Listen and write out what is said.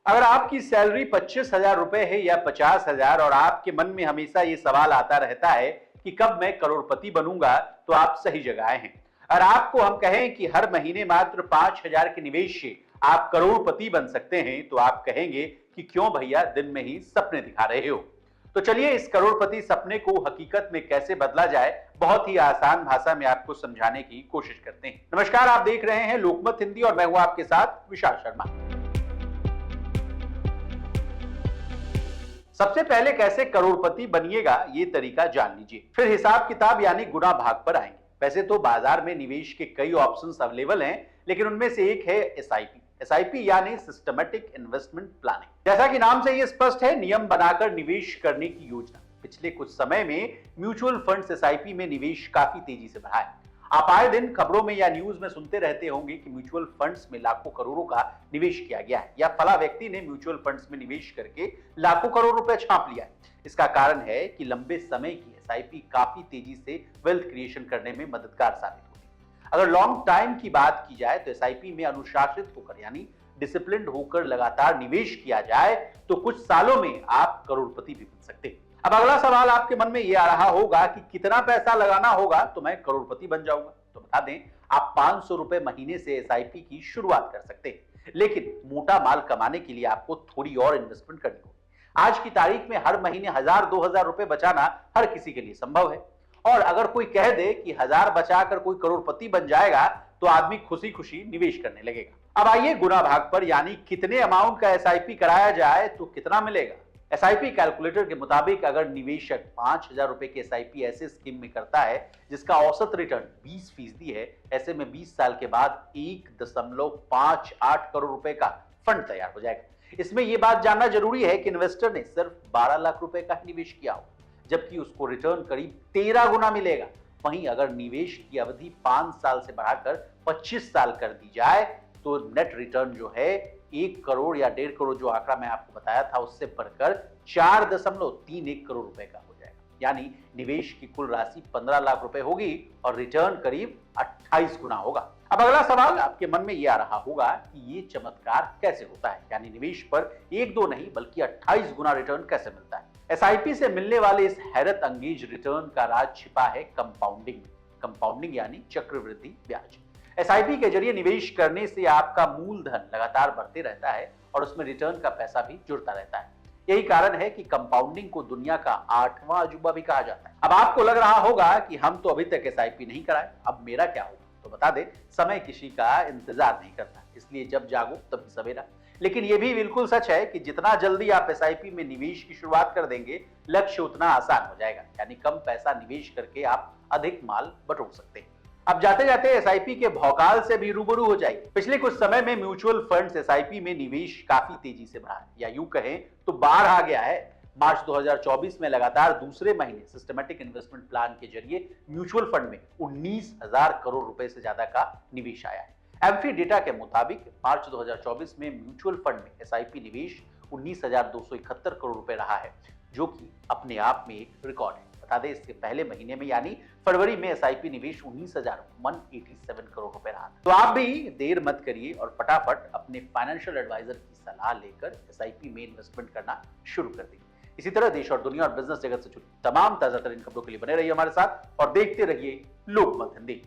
अगर आपकी सैलरी 25,000 रुपए है या 50,000 और आपके मन में हमेशा ये सवाल आता रहता है कि कब मैं करोड़पति बनूंगा, तो आप सही जगह आए हैं। और आपको हम कहें कि हर महीने मात्र 5,000 के निवेश से आप करोड़पति बन सकते हैं, तो आप कहेंगे कि क्यों भैया, दिन में ही सपने दिखा रहे हो। तो चलिए इस करोड़पति सपने को हकीकत में कैसे बदला जाए, बहुत ही आसान भाषा में आपको समझाने की कोशिश करते हैं। नमस्कार, आप देख रहे हैं लोकमत हिंदी और मैं हूं आपके साथ विशाल शर्मा। सबसे पहले कैसे करोड़पति बनिएगा ये तरीका जान लीजिए, फिर हिसाब किताब यानी गुना भाग पर आएंगे। वैसे तो बाजार में निवेश के कई ऑप्शंस अवेलेबल हैं, लेकिन उनमें से एक है एसआईपी। एसआईपी यानी सिस्टमैटिक इन्वेस्टमेंट प्लानिंग। जैसा कि नाम से ये स्पष्ट है, नियम बनाकर निवेश करने की योजना। पिछले कुछ समय में म्यूचुअल फंड्स एसआईपी में निवेश काफी तेजी से बढ़ा है। आप आए दिन खबरों में या न्यूज में सुनते रहते होंगे कि म्यूचुअल फंड्स में लाखों करोड़ों का निवेश किया गया है, या फला व्यक्ति ने म्यूचुअल फंड्स में निवेश करके लाखों करोड़ रुपए छाप लिया है। इसका कारण है कि लंबे समय की एसआईपी काफी तेजी से वेल्थ क्रिएशन करने में मददगार साबित होती है। अगर लॉन्ग टाइम की बात की जाए तो एसआईपी में अनुशासित होकर यानी डिसिप्लिन होकर लगातार निवेश किया जाए तो कुछ सालों में आप करोड़पति भी बन सकते हैं। अब अगला सवाल आपके मन में यह आ रहा होगा कि कितना पैसा लगाना होगा तो मैं करोड़पति बन जाऊंगा। तो बता दें, आप 500 रुपए महीने से एसआईपी की शुरुआत कर सकते हैं, लेकिन मोटा माल कमाने के लिए आपको थोड़ी और इन्वेस्टमेंट करनी होगी। आज की तारीख में हर महीने 1,000-2,000 रुपए बचाना हर किसी के लिए संभव है। और अगर कोई कह दे कि 1,000 बचाकर कोई करोड़पति बन जाएगा, तो आदमी खुशी खुशी निवेश करने लगेगा। अब आइए गुना भाग पर, यानी कितने अमाउंट का एसआईपी कराया जाए तो कितना मिलेगा। एसआईपी कैलकुलेटर के मुताबिक अगर निवेशक 5,000 रुपए की एसआईपी ऐसे स्कीम में करता है जिसका औसत रिटर्न 20% है, ऐसे में 20 साल के बाद 1.58 करोड़ रुपए का फंड तैयार हो जाएगा। इसमें यह बात जानना जरूरी है कि इन्वेस्टर ने सिर्फ 12 लाख रुपए का निवेश किया हो, जबकि उसको रिटर्न करीब 13 गुना मिलेगा। वहीं अगर निवेश की अवधि 5 साल से बढ़ाकर 25 साल कर दी जाए तो नेट रिटर्न जो है 1 करोड़ या 1.5 करोड़, जो आंकड़ा मैं आपको बताया था, उससे बढ़कर 4.31 करोड़ रुपए का हो जाएगा। यानी निवेश की कुल राशि 15 लाख रुपए होगी और रिटर्न करीब 28 गुना होगा। अब अगला सवाल आपके मन में यह आ रहा होगा कि ये चमत्कार कैसे होता है, यानी निवेश पर 1-2 नहीं बल्कि 28 गुना रिटर्न कैसे मिलता है। एसआईपी से मिलने वाले इस हैरत अंगेज रिटर्न का राज छिपा है कंपाउंडिंग में। कंपाउंडिंग यानी चक्रवृद्धि ब्याज। एसआईपी के जरिए निवेश करने से आपका मूलधन लगातार बढ़ते रहता है और उसमें रिटर्न का पैसा भी जुड़ता रहता है। यही कारण है कि कंपाउंडिंग को दुनिया का 8वां अजूबा भी कहा जाता है। अब आपको लग रहा होगा कि हम तो अभी तक एसआईपी नहीं कराए, अब मेरा क्या होगा। तो बता दें, समय किसी का इंतजार नहीं करता, इसलिए जब जागो तभी सवेरा। लेकिन यह भी बिल्कुल सच है कि जितना जल्दी आप एसआईपी में निवेश की शुरुआत कर देंगे, लक्ष्य उतना आसान हो जाएगा। यानी कम पैसा निवेश करके आप अधिक माल बटोर सकते हैं। अब जाते जाते एसआईपी के भौकाल से भी रूबरू हो जाइए। पिछले कुछ समय में म्यूचुअल फंड्स एसआईपी में निवेश काफी तेजी से बढ़ा है, या यूं कहें तो बाढ़ आ गया है। मार्च 2024 में लगातार दूसरे महीने सिस्टमैटिक इन्वेस्टमेंट प्लान के जरिए म्यूचुअल फंड में 19,000 करोड़ रुपए से ज्यादा का निवेश आया है। एमफी डेटा के मुताबिक मार्च 2024 में म्यूचुअल फंड में एसआईपी निवेश 19,271 करोड़ रुपए रहा है, जो कि अपने आप में एक रिकॉर्ड है। बता दें, इसके पहले महीने में यानी फरवरी में एसआईपी निवेश 19,187 करोड़ रुपए रहा। तो आप भी देर मत करिए और फटाफट अपने फाइनेंशियल एडवाइजर की सलाह लेकर एसआईपी में इन्वेस्टमेंट करना शुरू कर दीजिए। इसी तरह देश और दुनिया और बिजनेस जगत से जुड़ी तमाम ताजा तरीन खबरों के लिए बने रहिए हमारे साथ और देखते रहिए लोकमत हिंदी।